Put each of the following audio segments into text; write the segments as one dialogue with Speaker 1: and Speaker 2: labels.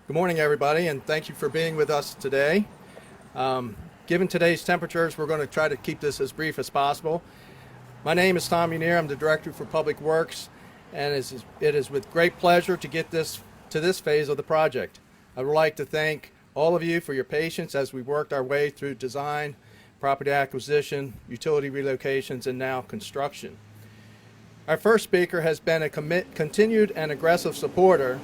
Speaker 1: Good morning, everybody, and thank you for being with us today. Given today's temperatures, we're going to try to keep this as brief as possible. My name is Tom Unier. I'm the Director for Public Works, and it is with great pleasure to get this to this phase of the project. I would like to thank all of you for your patience as we worked our way through design, property acquisition, utility relocations, and now construction. Our first speaker has been a continued and aggressive supporter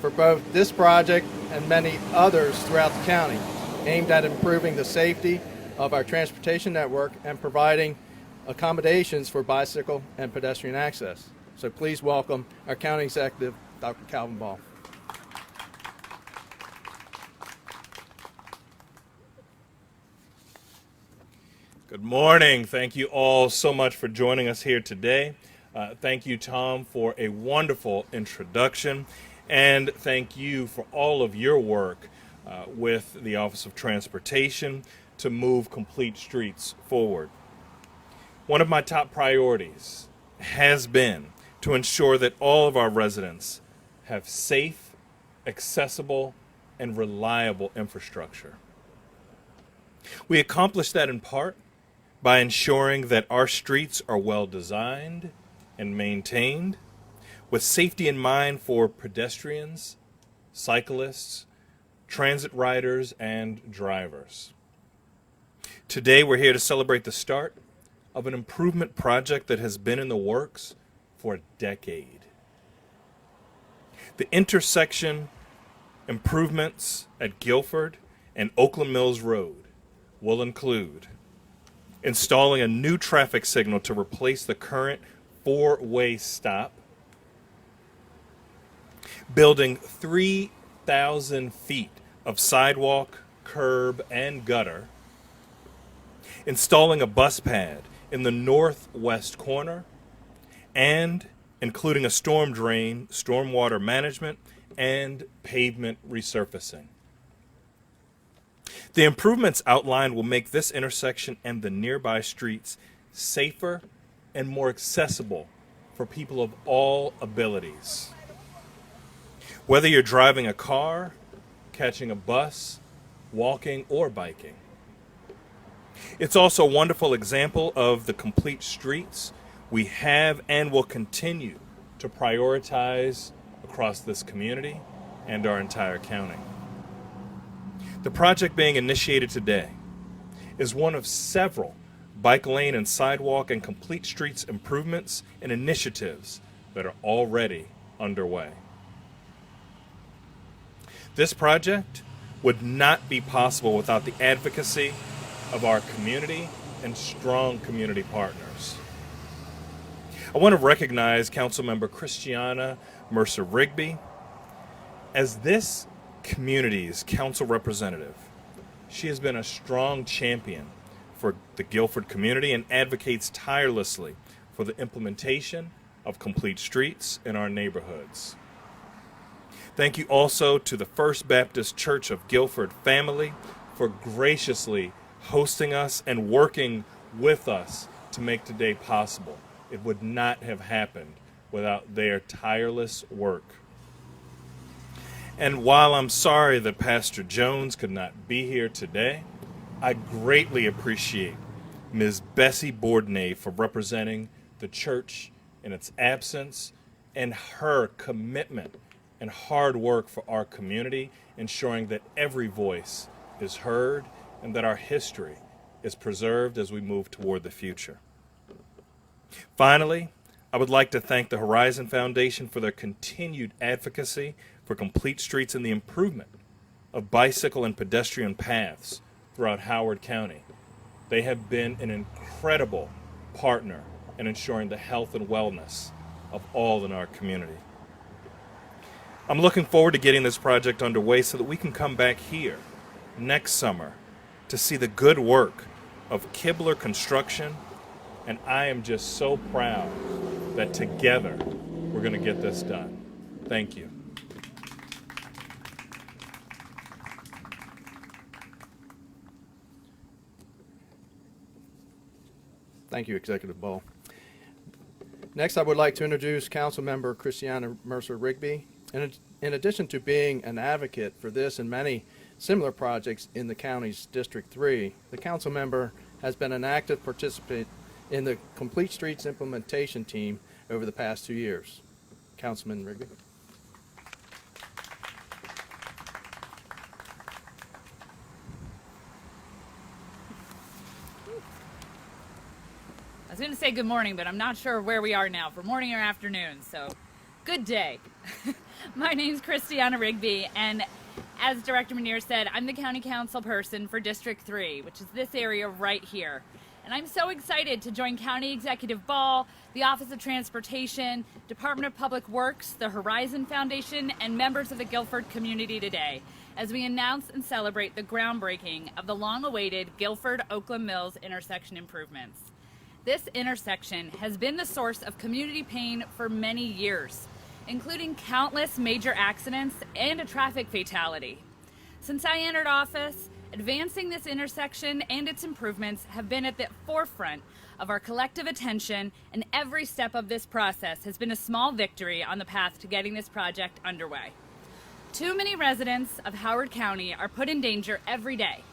Speaker 1: for both this project and many others throughout the county, aimed at improving the safety of our transportation network and providing accommodations for bicycle and pedestrian access. So please welcome our County Executive, Dr. Calvin Ball.
Speaker 2: Good morning. Thank you all so much for joining us here today. Thank you, Tom, for a wonderful introduction. And thank you for all of your work with the Office of Transportation to move Complete Streets forward. One of my top priorities has been to ensure that all of our residents have safe, accessible, and reliable infrastructure. We accomplish that in part by ensuring that our streets are well designed and maintained, with safety in mind for pedestrians, cyclists, transit riders, and drivers. Today, we're here to celebrate the start of an improvement project that has been in the works for a decade. The intersection improvements at Guilford and Oakland Mills Road will include installing a new traffic signal to replace the current four-way stop, building 3,000 feet of sidewalk, curb, and gutter, installing a bus pad in the northwest corner, and including a storm drain, stormwater management, and pavement resurfacing. The improvements outlined will make this intersection and the nearby streets safer and more accessible for people of all abilities. Whether you're driving a car, catching a bus, walking, or biking. It's also a wonderful example of the complete streets we have and will continue to prioritize across this community and our entire county. The project being initiated today is one of several bike lane and sidewalk and complete streets improvements and initiatives that are already underway. This project would not be possible without the advocacy of our community and strong community partners. I want to recognize Councilmember Christiana Mercer Rigby as this community's council representative. She has been a strong champion for the Guilford community and advocates tirelessly for the implementation of complete streets in our neighborhoods. Thank you also to the First Baptist Church of Guilford family for graciously hosting us and working with us to make today possible. It would not have happened without their tireless work. And while I'm sorry that Pastor Jones could not be here today, I greatly appreciate Ms. Bessie Bourdonnais for representing the church in its absence and her commitment and hard work for our community, ensuring that every voice is heard and that our history is preserved as we move toward the future. Finally, I would like to thank the Horizon Foundation for their continued advocacy for complete streets and the improvement of bicycle and pedestrian paths throughout Howard County. They have been an incredible partner in ensuring the health and wellness of all in our community. I'm looking forward to getting this project underway so that we can come back here next summer to see the good work of Kibler Construction, and I am just so proud that together we're going to get this done. Thank you.
Speaker 1: Thank you, Executive Ball. Next, I would like to introduce Councilmember Christiana Mercer Rigby. in addition to being an advocate for this and many similar projects in the county's District 3, the council member has been an active participant in the Complete Streets implementation team over the past 2 years. Councilman Rigby.
Speaker 3: I was going to say good morning, but I'm not sure where we are now, for morning or afternoon, so good day. My name's Christiana Rigby, and as Director Menier said, I'm the County Council person for District 3, which is this area right here. And I'm so excited to join County Executive Ball, the Office of Transportation, Department of Public Works, the Horizon Foundation, and members of the Guilford community today as we announce and celebrate the groundbreaking of the long-awaited Guilford-Oakland Mills intersection improvements. This intersection has been the source of community pain for many years, including countless major accidents and a traffic fatality. Since I entered office, advancing this intersection and its improvements have been at the forefront of our collective attention, and every step of this process has been a small victory on the path to getting this project underway. Too many residents of Howard County are put in danger every day,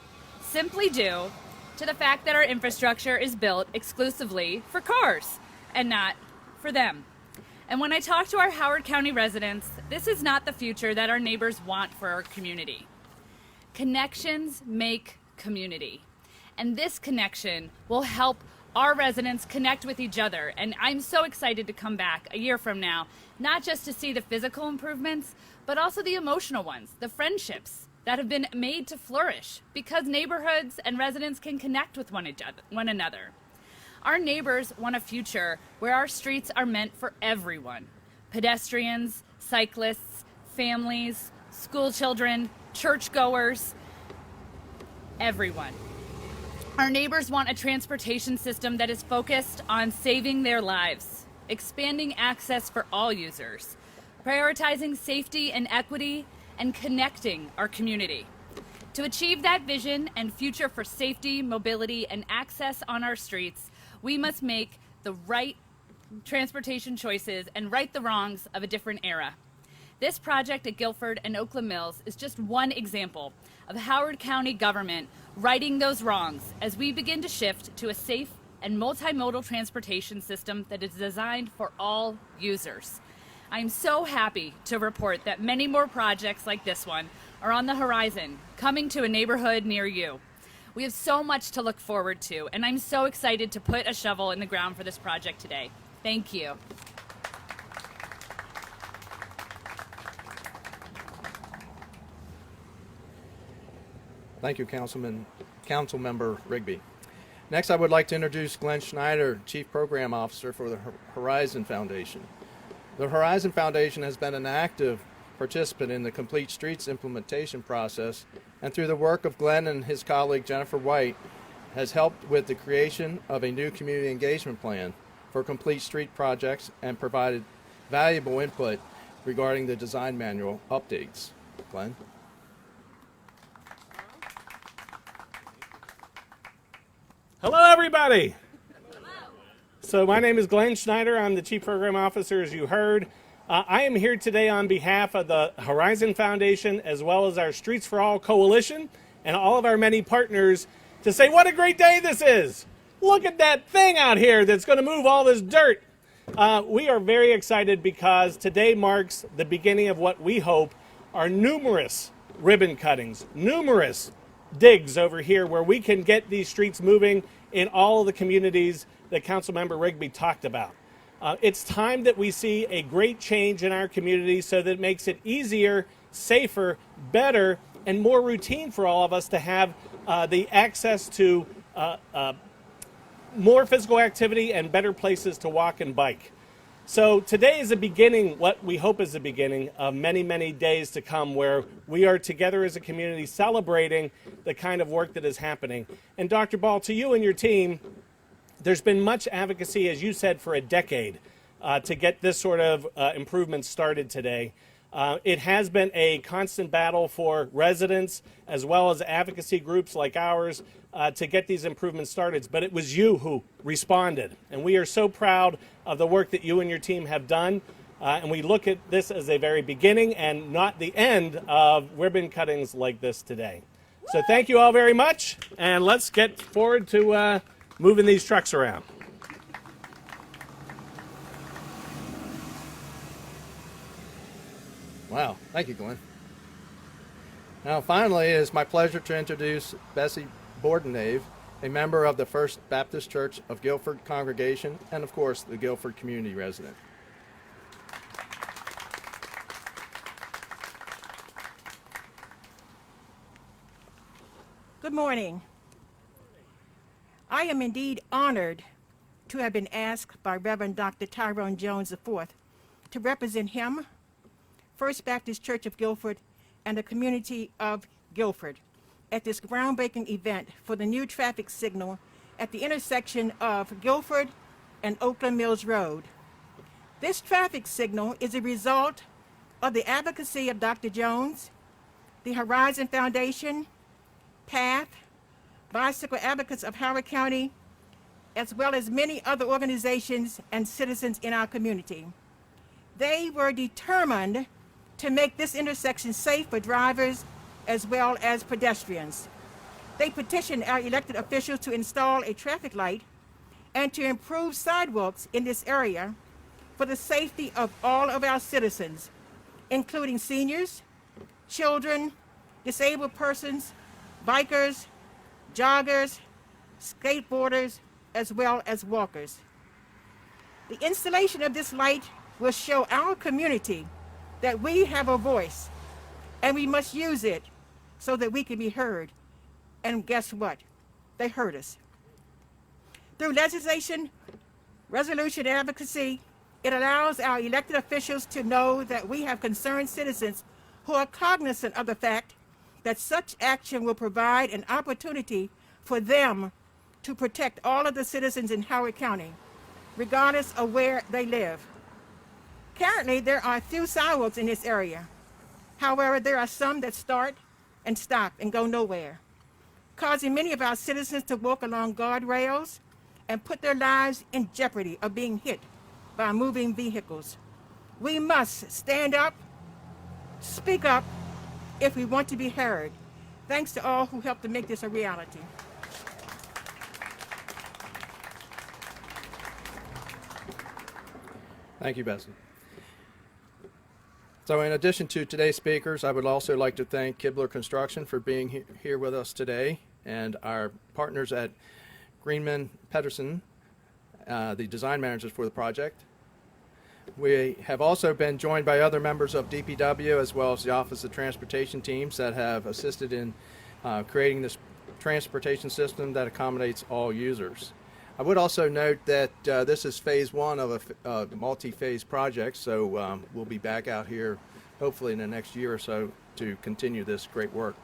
Speaker 3: simply due to the fact that our infrastructure is built exclusively for cars and not for them. And when I talk to our Howard County residents, this is not the future that our neighbors want for our community. Connections make community, and this connection will help our residents connect with each other. And I'm so excited to come back a year from now, not just to see the physical improvements, but also the emotional ones, the friendships that have been made to flourish because neighborhoods and residents can connect with one another. Our neighbors want a future where our streets are meant for everyone: pedestrians, cyclists, families, school children, churchgoers, everyone. Our neighbors want a transportation system that is focused on saving their lives, expanding access for all users, prioritizing safety and equity, and connecting our community. To achieve that vision and future for safety, mobility, and access on our streets, we must make the right transportation choices and right the wrongs of a different era. This project at Guilford and Oakland Mills is just one example of Howard County government righting those wrongs as we begin to shift to a safe and multimodal transportation system that is designed for all users. I'm so happy to report that many more projects like this one are on the horizon, coming to a neighborhood near you. We have so much to look forward to, and I'm so excited to put a shovel in the ground for this project today. Thank you.
Speaker 1: Thank you, Councilmember Rigby. Next, I would like to introduce Glenn Schneider, Chief Program Officer for the Horizon Foundation. The Horizon Foundation has been an active participant in the Complete Streets implementation process, and through the work of Glenn and his colleague Jennifer White, has helped with the creation of a new community engagement plan for complete street projects and provided valuable input regarding the design manual updates. Glenn?
Speaker 4: Hello, everybody. So my name is Glenn Schneider. I'm the Chief Program Officer, as you heard. I am here today on behalf of the Horizon Foundation, as well as our Streets for All Coalition, and all of our many partners to say what a great day this is. Look at that thing out here that's going to move all this dirt. We are very excited because today marks the beginning of what we hope are numerous ribbon cuttings, numerous digs over here where we can get these streets moving in all of the communities that Councilmember Rigby talked about. It's time that we see a great change in our community so that it makes it easier, safer, better, and more routine for all of us to have the access to more physical activity and better places to walk and bike. So today is a beginning, what we hope is the beginning of many, many days to come where we are together as a community celebrating the kind of work that is happening. And Dr. Ball, to you and your team, there's been much advocacy, as you said, for a decade to get this sort of improvement started today. It has been a constant battle for residents as well as advocacy groups like ours to get these improvements started, but it was you who responded. And we are so proud of the work that you and your team have done. And we look at this as a very beginning and not the end of ribbon cuttings like this today. So thank you all very much, and let's get forward to moving these trucks around.
Speaker 1: Wow, thank you, Glenn. Now, finally, it is my pleasure to introduce Bessie Bordenave, a member of the First Baptist Church of Guilford congregation, and of course, the Guilford community resident.
Speaker 5: Good morning. I am indeed honored to have been asked by Reverend Dr. Tyrone Jones IV to represent him, First Baptist Church of Guilford, and the community of Guilford at this groundbreaking event for the new traffic signal at the intersection of Guilford and Oakland Mills Road. This traffic signal is a result of the advocacy of Dr. Jones, the Horizon Foundation, PATH, Bicycle Advocates of Howard County, as well as many other organizations and citizens in our community. They were determined to make this intersection safe for drivers as well as pedestrians. They petitioned our elected officials to install a traffic light and to improve sidewalks in this area for the safety of all of our citizens, including seniors, children, disabled persons, bikers, joggers, skateboarders, as well as walkers. The installation of this light will show our community that we have a voice, and we must use it so that we can be heard. And guess what? They heard us. Through legislation, resolution, advocacy, it allows our elected officials to know that we have concerned citizens who are cognizant of the fact that such action will provide an opportunity for them to protect all of the citizens in Howard County, regardless of where they live. Currently, there are few sidewalks in this area. However, there are some that start and stop and go nowhere, causing many of our citizens to walk along guardrails and put their lives in jeopardy of being hit by moving vehicles. We must stand up, speak up, if we want to be heard. Thanks to all who helped to make this a reality.
Speaker 1: Thank you, Bessie. So in addition to today's speakers, I would also like to thank Kibler Construction for being here with us today, and our partners at Greenman Pedersen, the design managers for the project. We have also been joined by other members of DPW as well as the Office of Transportation teams that have assisted in creating this transportation system that accommodates all users. I would also note that this is phase one of a multi-phase project, so we'll be back out here hopefully in the next year or so to continue this great work.